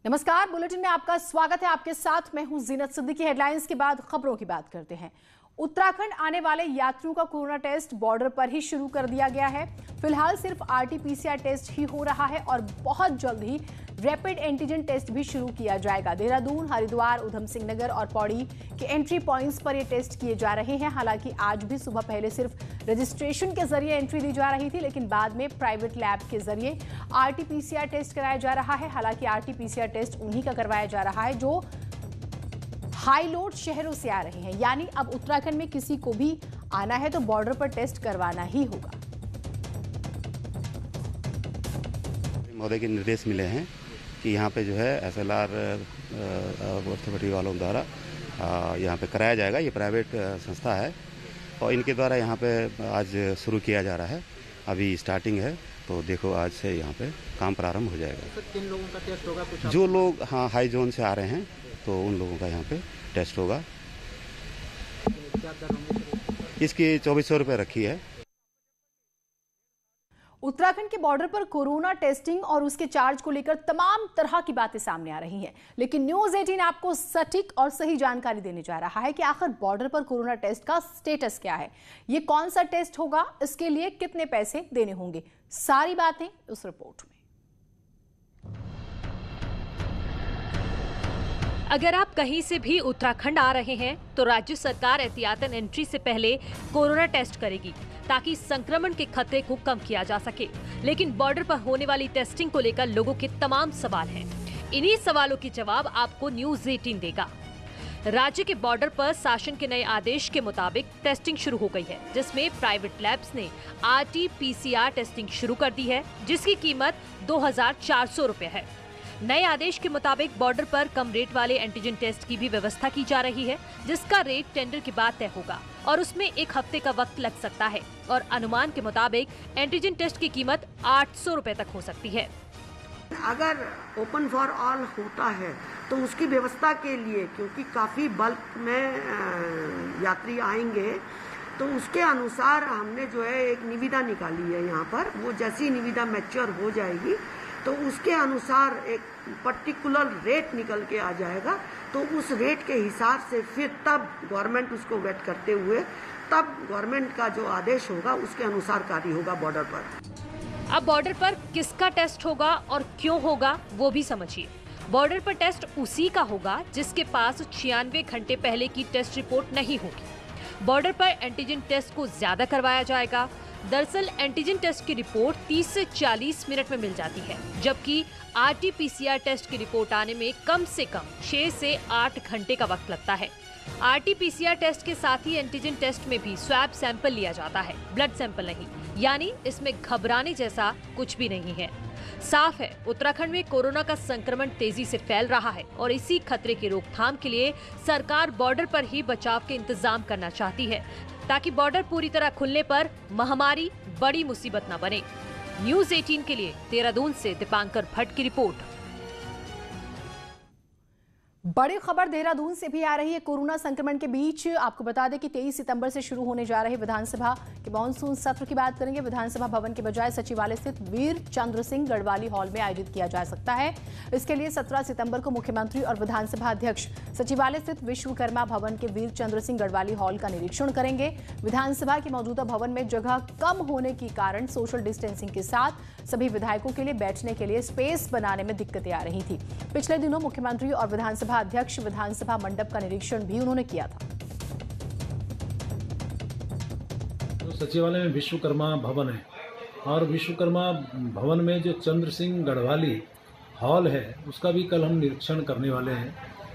नमस्कार, बुलेटिन में आपका स्वागत है। आपके साथ मैं हूं जीनत सिद्दीकी। हेडलाइंस के बाद खबरों की बात करते हैं। उत्तराखंड आने वाले यात्रियों का कोरोना टेस्ट बॉर्डर पर ही शुरू कर दिया गया है। फिलहाल सिर्फ आरटी-पीसीआर टेस्ट ही हो रहा है और बहुत जल्द ही रैपिड एंटीजन टेस्ट भी शुरू किया जाएगा। देहरादून, हरिद्वार, उधम सिंह नगर और पौड़ी के एंट्री पॉइंट्स पर ये टेस्ट किए जा रहे हैं। हालांकि आज भी सुबह पहले सिर्फ रजिस्ट्रेशन के जरिए एंट्री दी जा रही थी, लेकिन बाद में प्राइवेट लैब के जरिए आरटी-पीसीआर टेस्ट कराया जा रहा है। हालांकि आरटी-पीसीआर टेस्ट उन्हीं का करवाया जा रहा है जो हाई लोड शहरों से आ रहे हैं, यानी अब उत्तराखंड में किसी को भी आना है तो बॉर्डर पर टेस्ट करवाना ही होगा। महोदय के निर्देश मिले हैं कि यहाँ पे जो है एसएलआर अथॉरिटी वालों द्वारा यहाँ पे कराया जाएगा। ये प्राइवेट संस्था है और इनके द्वारा यहाँ पे आज शुरू किया जा रहा है। अभी स्टार्टिंग है तो देखो आज से यहाँ पे काम प्रारंभ हो जाएगा। किन लोगों का टेस्ट होगा? कुछ जो लोग हाई जोन से आ रहे हैं तो उन लोगों का यहाँ पे टेस्ट होगा। क्या दर होंगे? इसकी 2400 रुपये रखी है। उत्तराखंड के बॉर्डर पर कोरोना टेस्टिंग और उसके चार्ज को लेकर तमाम तरह की बातें सामने आ रही हैं, लेकिन न्यूज 18 आपको सटीक और सही जानकारी देने जा रहा है कि आखिर बॉर्डर पर कोरोना टेस्ट का स्टेटस क्या है, ये कौन सा टेस्ट होगा, इसके लिए कितने पैसे देने होंगे, सारी बातें उस रिपोर्ट में। अगर आप कहीं से भी उत्तराखंड आ रहे हैं तो राज्य सरकार एहतियातन एंट्री से पहले कोरोना टेस्ट करेगी ताकि संक्रमण के खतरे को कम किया जा सके। लेकिन बॉर्डर पर होने वाली टेस्टिंग को लेकर लोगों के तमाम सवाल हैं। इन्हीं सवालों के जवाब आपको न्यूज 18 देगा। राज्य के बॉर्डर पर शासन के नए आदेश के मुताबिक टेस्टिंग शुरू हो गई है, जिसमें प्राइवेट लैब्स ने आरटी-पीसीआर टेस्टिंग शुरू कर दी है, जिसकी कीमत 2400 रुपए है। नए आदेश के मुताबिक बॉर्डर पर कम रेट वाले एंटीजन टेस्ट की भी व्यवस्था की जा रही है, जिसका रेट टेंडर के बाद तय होगा और उसमें 1 हफ्ते का वक्त लग सकता है और अनुमान के मुताबिक एंटीजन टेस्ट की कीमत 800 रुपए तक हो सकती है। अगर ओपन फॉर ऑल होता है तो उसकी व्यवस्था के लिए, क्योंकि काफ़ी बल्क में यात्री आएंगे, तो उसके अनुसार हमने जो है एक निविदा निकाली है यहाँ पर। वो जैसी निविदा मैच्योर हो जाएगी तो उसके अनुसार एक पर्टिकुलर रेट निकल के आ जाएगा। तो उस रेट के हिसाब से फिर तब गवर्नमेंट उसको वेट करते हुए तब गवर्नमेंट का जो आदेश होगा उसके अनुसार कार्य होगा बॉर्डर पर। अब बॉर्डर पर किसका टेस्ट होगा और क्यों होगा वो भी समझिए। बॉर्डर पर टेस्ट उसी का होगा जिसके पास 96 घंटे पहले की टेस्ट रिपोर्ट नहीं होगी। बॉर्डर पर एंटीजन टेस्ट को ज्यादा करवाया जाएगा। दरअसल एंटीजन टेस्ट की रिपोर्ट 30 से 40 मिनट में मिल जाती है, जबकि आरटी-पीसीआर टेस्ट की रिपोर्ट आने में कम से कम 6 से 8 घंटे का वक्त लगता है। आरटी-पीसीआर टेस्ट के साथ ही एंटीजन टेस्ट में भी स्वैब सैंपल लिया जाता है, ब्लड सैंपल नहीं, यानी इसमें घबराने जैसा कुछ भी नहीं है। साफ है, उत्तराखंड में कोरोना का संक्रमण तेजी से फैल रहा है और इसी खतरे की रोकथाम के लिए सरकार बॉर्डर पर ही बचाव के इंतजाम करना चाहती है, ताकि बॉर्डर पूरी तरह खुलने पर महामारी बड़ी मुसीबत न बने। न्यूज 18 के लिए देहरादून से दीपांकर भट्ट की रिपोर्ट। बड़ी खबर देहरादून से भी आ रही है। कोरोना संक्रमण के बीच आपको बता दें कि 23 सितंबर से शुरू होने जा रहे विधानसभा के मानसून सत्र की बात करेंगे। विधानसभा भवन के बजाय सचिवालय स्थित वीर चंद्र सिंह गढ़वाली हॉल में आयोजित किया जा सकता है। इसके लिए 17 सितंबर को मुख्यमंत्री और विधानसभा अध्यक्ष सचिवालय स्थित विश्वकर्मा भवन के वीर चंद्र सिंह गढ़वाली हॉल का निरीक्षण करेंगे। विधानसभा के मौजूदा भवन में जगह कम होने के कारण सोशल डिस्टेंसिंग के साथ सभी विधायकों के लिए बैठने के लिए स्पेस बनाने में दिक्कतें आ रही थी। पिछले दिनों मुख्यमंत्री और विधानसभा अध्यक्ष विधानसभा मंडप का निरीक्षण भी उन्होंने किया था। तो सचिवालय में विश्वकर्मा भवन है और विश्वकर्मा भवन में जो चंद्र सिंह गढ़वाली हॉल है उसका भी कल हम निरीक्षण करने वाले हैं,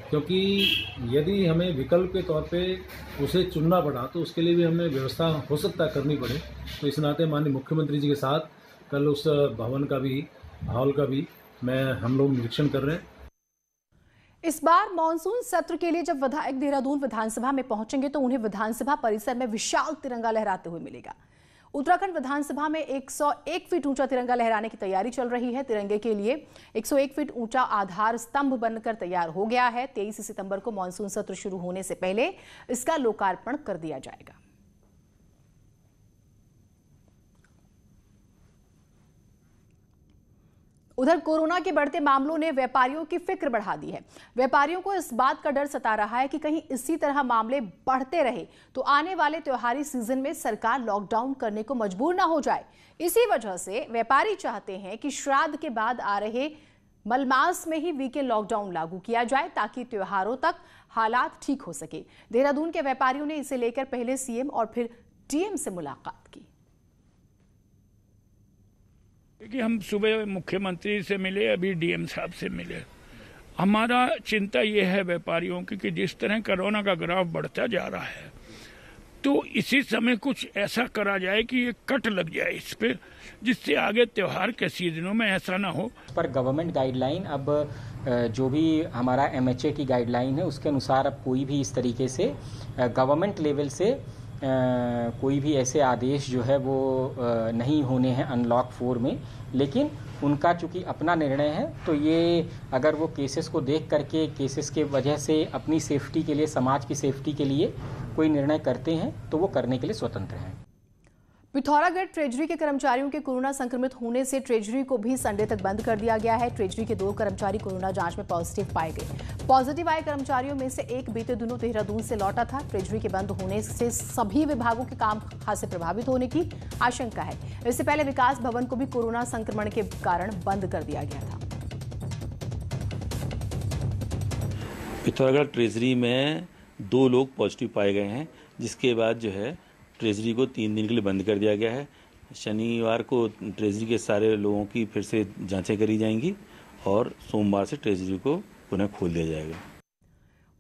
क्योंकि यदि हमें विकल्प के तौर पे उसे चुनना पड़ा तो उसके लिए भी हमें व्यवस्था हो सकता है करनी पड़े। तो इस नाते माननीय मुख्यमंत्री जी के साथ कल उस भवन का भी, हॉल का भी हम लोग निरीक्षण कर रहे हैं। इस बार मानसून सत्र के लिए जब विधायक देहरादून विधानसभा में पहुंचेंगे तो उन्हें विधानसभा परिसर में विशाल तिरंगा लहराते हुए मिलेगा। उत्तराखंड विधानसभा में 101 फीट ऊंचा तिरंगा लहराने की तैयारी चल रही है। तिरंगे के लिए 101 फीट ऊंचा आधार स्तंभ बनकर तैयार हो गया है। 23 सितंबर को मानसून सत्र शुरू होने से पहले इसका लोकार्पण कर दिया जाएगा। उधर कोरोना के बढ़ते मामलों ने व्यापारियों की फिक्र बढ़ा दी है। व्यापारियों को इस बात का डर सता रहा है कि कहीं इसी तरह मामले बढ़ते रहे तो आने वाले त्योहारी सीजन में सरकार लॉकडाउन करने को मजबूर ना हो जाए। इसी वजह से व्यापारी चाहते हैं कि श्राद्ध के बाद आ रहे मलमास में ही वीकेंड लॉकडाउन लागू किया जाए ताकि त्योहारों तक हालात ठीक हो सके। देहरादून के व्यापारियों ने इसे लेकर पहले सीएम और फिर डीएम से मुलाकात की। कि हम सुबह मुख्यमंत्री से मिले, अभी डीएम साहब से मिले। हमारा चिंता ये है व्यापारियों की कि जिस तरह कोरोना का ग्राफ बढ़ता जा रहा है तो इसी समय कुछ ऐसा करा जाए कि ये कट लग जाए इस पे, जिससे आगे त्योहार के सीजनों में ऐसा ना हो। पर गवर्नमेंट गाइडलाइन अब जो भी हमारा MHA की गाइडलाइन है उसके अनुसार अब कोई भी इस तरीके से गवर्नमेंट लेवल से कोई भी ऐसे आदेश जो है वो नहीं होने हैं अनलॉक 4 में। लेकिन उनका चूंकि अपना निर्णय है तो ये अगर वो केसेस को देख करके केसेस के वजह से अपनी सेफ्टी के लिए, समाज की सेफ्टी के लिए कोई निर्णय करते हैं तो वो करने के लिए स्वतंत्र हैं। पिथौरागढ़ ट्रेजरी के कर्मचारियों के कोरोना संक्रमित होने से ट्रेजरी को भी संडे तक बंद कर दिया गया है। ट्रेजरी के 2 कर्मचारी कोरोना जांच में पॉजिटिव पाए गए। पॉजिटिव आए कर्मचारियों में से एक बीते दिनों देहरादून से लौटा था। ट्रेजरी के बंद होने से सभी विभागों के काम खासे प्रभावित होने की आशंका है। इससे पहले विकास भवन को भी कोरोना संक्रमण के कारण बंद कर दिया गया था। पिथौरागढ़ ट्रेजरी में 2 लोग पॉजिटिव पाए गए हैं, जिसके बाद जो है ट्रेजरी को 3 दिन के लिए बंद कर दिया गया है। शनिवार को ट्रेजरी के सारे लोगों की फिर से जांचें करी जाएंगी और सोमवार से ट्रेजरी को पुनः खोल दिया जाएगा।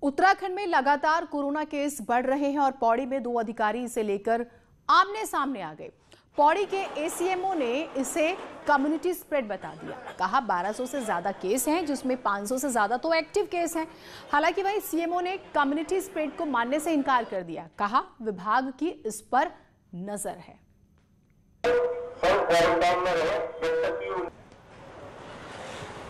उत्तराखंड में लगातार कोरोना केस बढ़ रहे हैं और पौड़ी में 2 अधिकारी इसे लेकर आमने सामने आ गए। पौड़ी के ACMO ने इसे कम्युनिटी स्प्रेड बता दिया। कहा 1200 से ज्यादा केस हैं, जिसमें 500 से ज्यादा तो एक्टिव केस हैं। हालांकि वही CMO ने कम्युनिटी स्प्रेड को मानने से इनकार कर दिया। कहा विभाग की इस पर नजर है।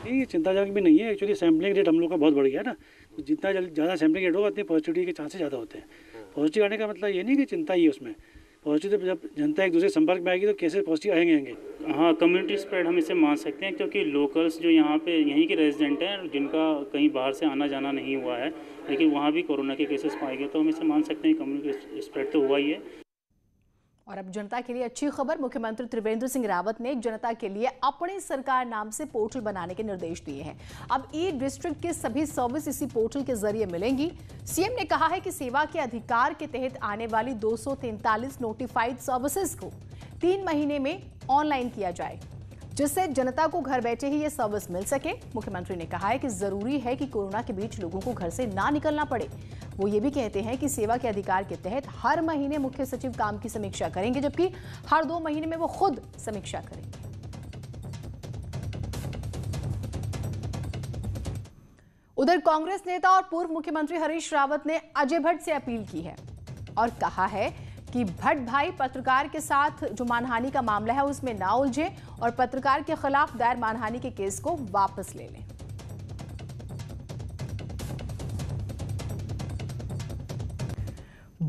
ये चिंताजनक भी नहीं है। एक्चुअली सैम्पलिंग रेट हम लोग का बहुत बढ़ गया है ना, तो जितना ज़्यादा सैम्पलिंग रेट होगा उतनी पॉजिटिविटी के चांसेस ज़्यादा होते हैं। पॉजिटिव आने का मतलब ये नहीं कि चिंता ही है उसमें। पॉजिटिव जब जनता एक दूसरे संपर्क में आएगी तो केसेस पॉजिटिव आएंगे। हाँ, कम्युनिटी स्प्रेड हम इसे मान सकते हैं, क्योंकि लोकल्स जो यहाँ पे यहीं के रेजिडेंट हैं जिनका कहीं बाहर से आना जाना नहीं हुआ है, लेकिन वहाँ भी कोरोना के केसेस पाए गए, तो हम इसे मान सकते हैं कम्युनिटी स्प्रेड तो हुआ ही है। और अब जनता के लिए अच्छी खबर। मुख्यमंत्री त्रिवेंद्र सिंह रावत ने जनता के लिए अपनी सरकार नाम से पोर्टल बनाने के निर्देश दिए हैं। अब ई-डिस्ट्रिक्ट के सभी सर्विस इसी पोर्टल के जरिए मिलेंगी। सीएम ने कहा है कि सेवा के अधिकार के तहत आने वाली 243 नोटिफाइड सर्विसेज को 3 महीने में ऑनलाइन किया जाए, जिससे जनता को घर बैठे ही ये सर्विस मिल सके। मुख्यमंत्री ने कहा है कि जरूरी है कि कोरोना के बीच लोगों को घर से ना निकलना पड़े। वो ये भी कहते हैं कि सेवा के अधिकार के तहत हर महीने मुख्य सचिव काम की समीक्षा करेंगे, जबकि हर 2 महीने में वो खुद समीक्षा करेंगे। उधर कांग्रेस नेता और पूर्व मुख्यमंत्री हरीश रावत ने अजय भट्ट से अपील की है और कहा है कि भट्ट भाई पत्रकार के साथ जो मानहानि का मामला है उसमें ना उलझे और पत्रकार के खिलाफ दायर मानहानि के केस को वापस ले लें।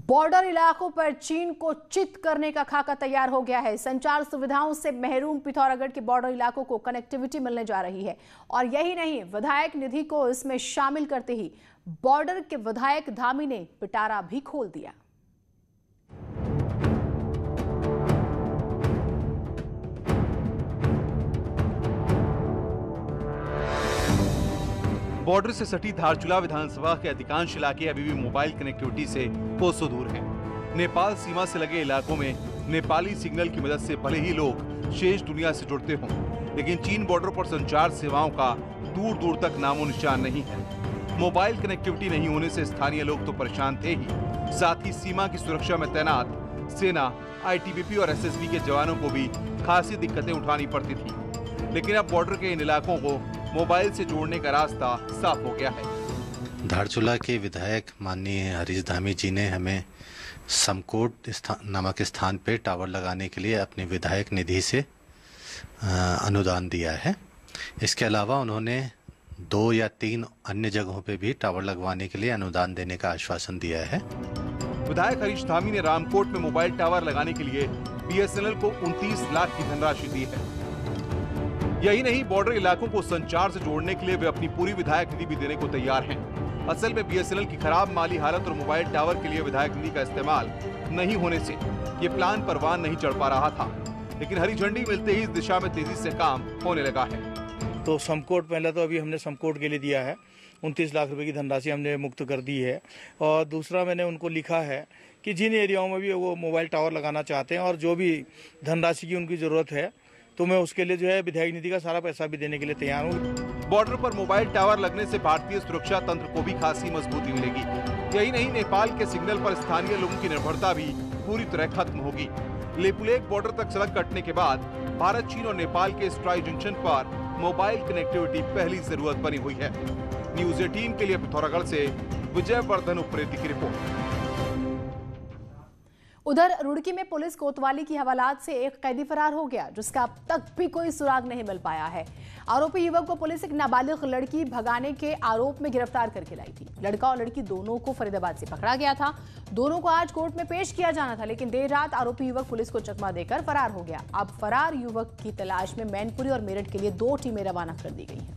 बॉर्डर इलाकों पर चीन को चित करने का खाका तैयार हो गया है। संचार सुविधाओं से महरूम पिथौरागढ़ के बॉर्डर इलाकों को कनेक्टिविटी मिलने जा रही है और यही नहीं, विधायक निधि को इसमें शामिल करते ही बॉर्डर के विधायक धामी ने पिटारा भी खोल दिया। बॉर्डर से सटी धारचूला विधानसभा के अधिकांश इलाके अभी भी मोबाइल कनेक्टिविटी से कोसों दूर हैं। नेपाल सीमा से लगे इलाकों में नेपाली सिग्नल की मदद से भले ही लोग शेष दुनिया से जुड़ते हों, लेकिन चीन बॉर्डर पर संचार सेवाओं का दूर दूर तक नामो निशान नहीं है। मोबाइल कनेक्टिविटी नहीं होने से स्थानीय लोग तो परेशान थे ही, साथ ही सीमा की सुरक्षा में तैनात सेना, ITBP और SSB के जवानों को भी खासी दिक्कतें उठानी पड़ती थी। लेकिन अब बॉर्डर के इन इलाकों को मोबाइल से जोड़ने का रास्ता साफ हो गया है। धारचूला के विधायक माननीय हरीश धामी जी ने हमें समकोट नामक स्थान पर टावर लगाने के लिए अपनी विधायक निधि से अनुदान दिया है। इसके अलावा उन्होंने 2 या 3 अन्य जगहों पे भी टावर लगवाने के लिए अनुदान देने का आश्वासन दिया है। विधायक हरीश धामी ने रामकोट में मोबाइल टावर लगाने के लिए BSNL को 29 लाख की धनराशि दी है। यही नहीं, बॉर्डर इलाकों को संचार से जोड़ने के लिए वे अपनी पूरी विधायक निधि भी देने को तैयार हैं। असल में BSNL की खराब माली हालत और मोबाइल टावर के लिए विधायक निधि का इस्तेमाल नहीं होने से ये प्लान परवान नहीं चढ़ पा रहा था, लेकिन हरी झंडी मिलते ही इस दिशा में तेजी से काम होने लगा है। तो समकोट पहले तो अभी हमने समकोट के लिए दिया है, 29 लाख रुपए की धनराशि हमने मुक्त कर दी है। और दूसरा मैंने उनको लिखा है कि जिन एरियाओं में भी वो मोबाइल टावर लगाना चाहते हैं और जो भी धनराशि की उनकी ज़रूरत है, तो मैं उसके लिए जो है विधायक निधि का सारा पैसा भी देने के लिए तैयार हूँ। बॉर्डर पर मोबाइल टावर लगने से भारतीय सुरक्षा तंत्र को भी खासी मजबूती मिलेगी। यही नहीं, नेपाल के सिग्नल पर स्थानीय लोगों की निर्भरता भी पूरी तरह खत्म होगी। लेपुलेख बॉर्डर तक सड़क कटने के बाद भारत, चीन और नेपाल के स्ट्राई जंक्शन पर मोबाइल कनेक्टिविटी पहली जरूरत बनी हुई है। न्यूज़ 18 के लिए पिथौरागढ़ से विजय वर्धन उप्रेती की रिपोर्ट। उधर रुड़की में पुलिस कोतवाली की हवालात से एक कैदी फरार हो गया, जिसका अब तक भी कोई सुराग नहीं मिल पाया है। आरोपी युवक को पुलिस एक नाबालिग लड़की भगाने के आरोप में गिरफ्तार करके लाई थी। लड़का और लड़की दोनों को फरीदाबाद से पकड़ा गया था। दोनों को आज कोर्ट में पेश किया जाना था, लेकिन देर रात आरोपी युवक पुलिस को चकमा देकर फरार हो गया। अब फरार युवक की तलाश में मैनपुरी और मेरठ के लिए 2 टीमें रवाना कर दी गई हैं।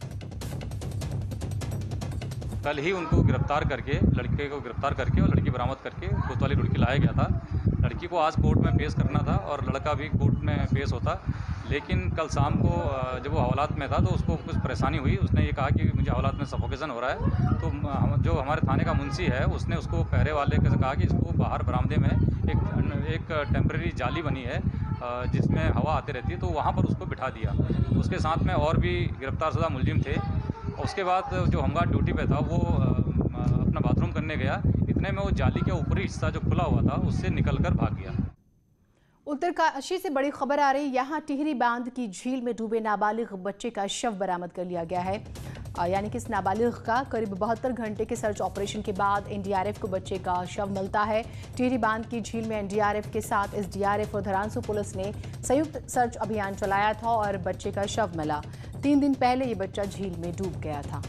कल ही उनको गिरफ्तार करके, लड़के को गिरफ्तार करके और लड़की बरामद करके कोतवाली रुड़की लाया गया था। लड़की को आज कोर्ट में पेश करना था और लड़का भी कोर्ट में पेश होता, लेकिन कल शाम को जब वो हवालात में था तो उसको कुछ परेशानी हुई। उसने ये कहा कि मुझे हवालात में सफोकेशन हो रहा है। तो जो हमारे थाने का मुंशी है उसने उसको पहरे वाले से कहा कि इसको बाहर बरामदे में एक टेम्परेरी जाली बनी है जिसमें हवा आती रहती है, तो वहाँ पर उसको बिठा दिया। उसके साथ में और भी गिरफ्तारशुदा मुलजिम थे। उसके बाद जो होमगार्ड ड्यूटी पे था वो अपना बाथरूम करने गया, इतने में वो जाली का ऊपरी हिस्सा जो खुला हुआ था उससे निकलकर भाग गया। उत्तरकाशी से बड़ी खबर आ रही, यहाँ टिहरी बांध की झील में डूबे नाबालिग बच्चे का शव बरामद कर लिया गया है। यानी कि इस नाबालिग का करीब 72 घंटे के सर्च ऑपरेशन के बाद एनडीआरएफ को बच्चे का शव मिलता है। टिहरी बांध की झील में एनडीआरएफ के साथ एसडीआरएफ और धरानसू पुलिस ने संयुक्त सर्च अभियान चलाया था और बच्चे का शव मिला। 3 दिन पहले ये बच्चा झील में डूब गया था।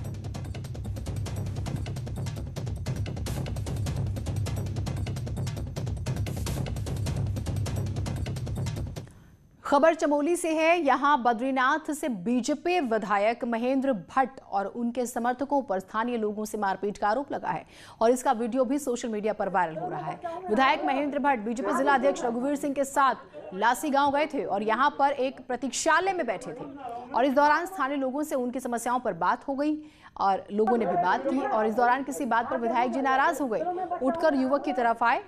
खबर चमोली से है। यहां बद्रीनाथ से बीजेपी विधायक महेंद्र भट्ट और उनके समर्थकों पर स्थानीय लोगों से मारपीट का आरोप लगा है और इसका वीडियो भी सोशल मीडिया पर वायरल हो रहा है। विधायक महेंद्र भट्ट बीजेपी जिला अध्यक्ष रघुवीर सिंह के साथ लासी गांव गए थे और यहां पर एक प्रतीक्षालय में बैठे थे और इस दौरान स्थानीय लोगों से उनकी समस्याओं पर बात हो गई और लोगों ने भी बात की और इस दौरान किसी बात पर विधायक जी नाराज हो गए, उठकर युवक की तरफ आए।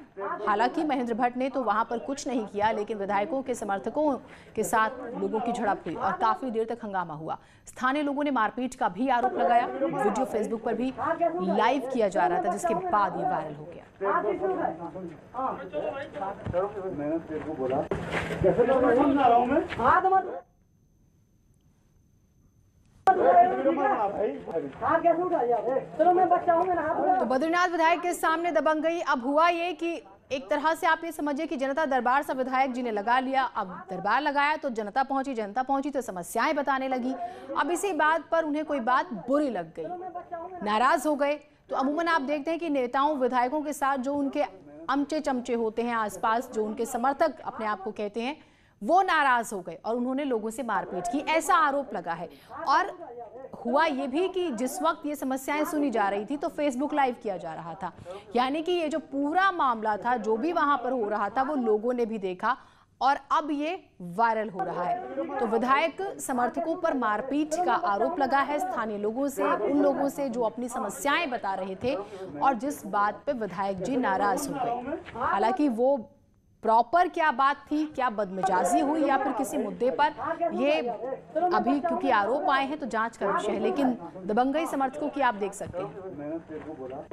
हालांकि महेंद्र भट्ट ने तो वहां पर कुछ नहीं किया, लेकिन विधायकों के समर्थकों के साथ लोगों की झड़प हुई और काफी देर तक हंगामा हुआ। स्थानीय लोगों ने मारपीट का भी आरोप लगाया। वीडियो फेसबुक पर भी लाइव किया जा रहा था, जिसके बाद ये वायरल हो गया। तो बद्रीनाथ विधायक के सामने दबंगई। अब हुआ ये कि एक तरह से आप ये समझिए कि जनता दरबार सा विधायक जी ने लगा लिया। अब दरबार लगाया तो जनता पहुंची तो समस्याएं बताने लगी। अब इसी बात पर उन्हें कोई बात बुरी लग गई, नाराज हो गए। तो अमूमन आप देखते हैं कि नेताओं विधायकों के साथ जो उनके अमचे चमचे होते हैं आसपास, जो उनके समर्थक अपने आप को कहते हैं, वो नाराज हो गए और उन्होंने लोगों से मारपीट की, ऐसा आरोप लगा है। और हुआ ये भी कि जिस वक्त ये समस्याएं सुनी जा रही थी तो फेसबुक लाइव किया जा रहा था, यानी कि ये जो पूरा मामला था, जो भी वहां पर हो रहा था, वो लोगों ने भी देखा और अब ये वायरल हो रहा है। तो विधायक समर्थकों पर मारपीट का आरोप लगा है स्थानीय लोगों से, उन लोगों से जो अपनी समस्याएं बता रहे थे और जिस बात पे विधायक जी नाराज हो गए। हालांकि वो प्रॉपर क्या बात थी, क्या बदमिजाजी हुई या फिर किसी मुद्दे पर, ये अभी क्योंकि आरोप आए हैं तो जांच का विषय है, लेकिन दबंगई समर्थकों की आप देख सकते हैं।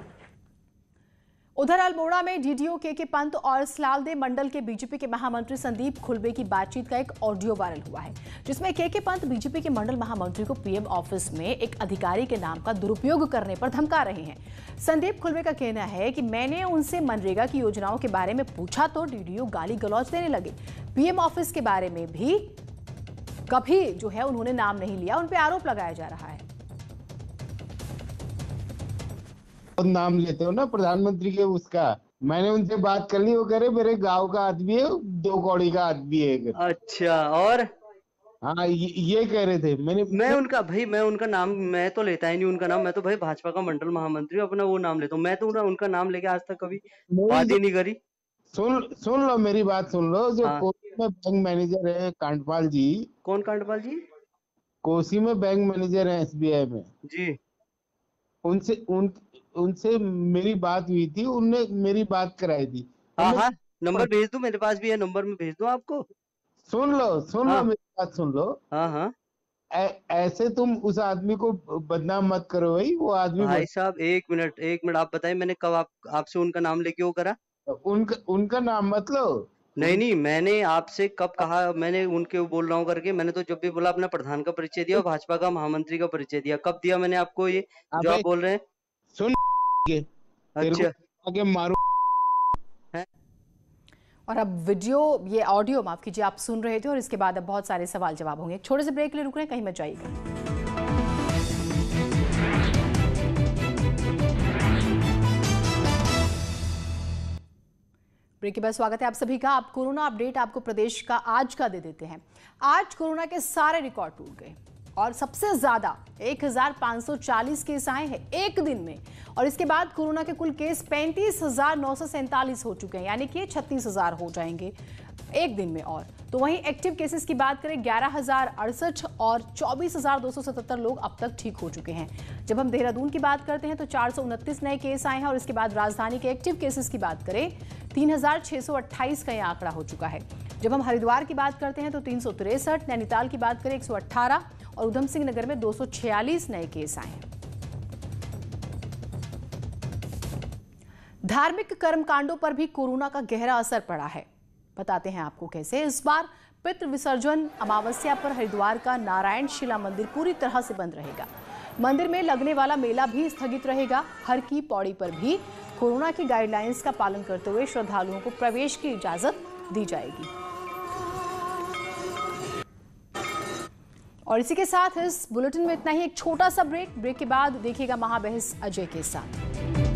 उधर अल्मोड़ा में डीडीओ के पंत और सलालदे मंडल के बीजेपी के महामंत्री संदीप खुलबे की बातचीत का एक ऑडियो वायरल हुआ है, जिसमें के पंत बीजेपी के मंडल महामंत्री को पीएम ऑफिस में एक अधिकारी के नाम का दुरुपयोग करने पर धमका रहे हैं। संदीप खुलबे का कहना है कि मैंने उनसे मनरेगा की योजनाओं के बारे में पूछा तो डीडीओ गाली गलौज देने लगे। पीएम ऑफिस के बारे में भी कभी जो है उन्होंने नाम नहीं लिया, उन पर आरोप लगाया जा रहा है। नाम लेते हो ना प्रधानमंत्री के, उसका मैंने उनसे बात कर ली, वो कह रहे मेरे गांव का आदमी है, 2 कौड़ी का आदमी है। अच्छा, और हाँ ये कह रहे थे। मैं उनका नाम मैं तो लेता ही नहीं उनका नाम। मैं तो भाई भाजपा का मंडल महामंत्री अपना वो नाम लेता हूँ। मैं तो उनका नाम लेके आज तक कभी बात ही नहीं करी। सुन लो मेरी बात सुन लो। जो हाँ। कोसी में बैंक मैनेजर है कांडपाल जी। कौन कांडपाल जी? कोसी में बैंक मैनेजर है SBI में जी। उनसे मेरी बात हुई थी, उनने मेरी बात कराई थी। हाँ, नंबर भेज दो, मेरे पास भी है नंबर, में भेज दो आपको। सुन लो मेरी बात सुन लो। हाँ। ऐसे तुम उस आदमी को बदनाम मत करो भाई। वो आदमी भाई साहब एक मिनट आप बताइए, मैंने कब आपसे उनका नाम लेके वो करा? उनका नाम मत लो। नहीं, मैंने आपसे कब कहा मैंने उनके बोल रहा हूँ करके? मैंने तो जब भी बोला अपना प्रधान का परिचय दिया और भाजपा का महामंत्री का परिचय दिया। कब दिया मैंने आपको ये जो आप बोल रहे हैं? सुन अच्छा आगे मारो। और अब वीडियो, ये ऑडियो माफ कीजिए, आप सुन रहे थे और इसके बाद अब बहुत सारे सवाल जवाब होंगे। छोटे से ब्रेक के लिए रुक रहे हैं, कहीं मत जाइएगा। ब्रेक के बाद स्वागत है आप सभी का। आप कोरोना अपडेट आपको प्रदेश का आज का दे देते हैं। आज कोरोना के सारे रिकॉर्ड टूट गए और सबसे ज्यादा 1540 केस आए हैं एक दिन में। और इसके बाद कोरोना के कुल केस 35,947 हो चुके हैं, यानी कि 36,000 हो जाएंगे एक दिन में। और तो वहीं एक्टिव केसेस की बात करें 11,068 और 24,277 लोग अब तक ठीक हो चुके हैं। जब हम देहरादून की बात करते हैं तो 429 नए केस आए हैं। और इसके बाद राजधानी के एक्टिव केसेस की बात करें 3,628 का यह आंकड़ा हो चुका है। जब हम हरिद्वार की बात करते हैं तो 363, नैनीताल की बात करें 118 और उधम सिंह नगर में 246 नए केस आए हैं। धार्मिक कर्मकांडों पर भी कोरोना का गहरा असर पड़ा है। बताते हैं आपको कैसे। इस बार पितृ विसर्जन अमावस्या पर हरिद्वार का नारायण शिला मंदिर पूरी तरह से बंद रहेगा। मंदिर में लगने वाला मेला भी स्थगित रहेगा। हर की पौड़ी पर भी कोरोना की गाइडलाइंस का पालन करते हुए श्रद्धालुओं को प्रवेश की इजाजत दी जाएगी। और इसी के साथ इस बुलेटिन में इतना ही। एक छोटा सा ब्रेक के बाद देखिएगा महाबहस अजय के साथ।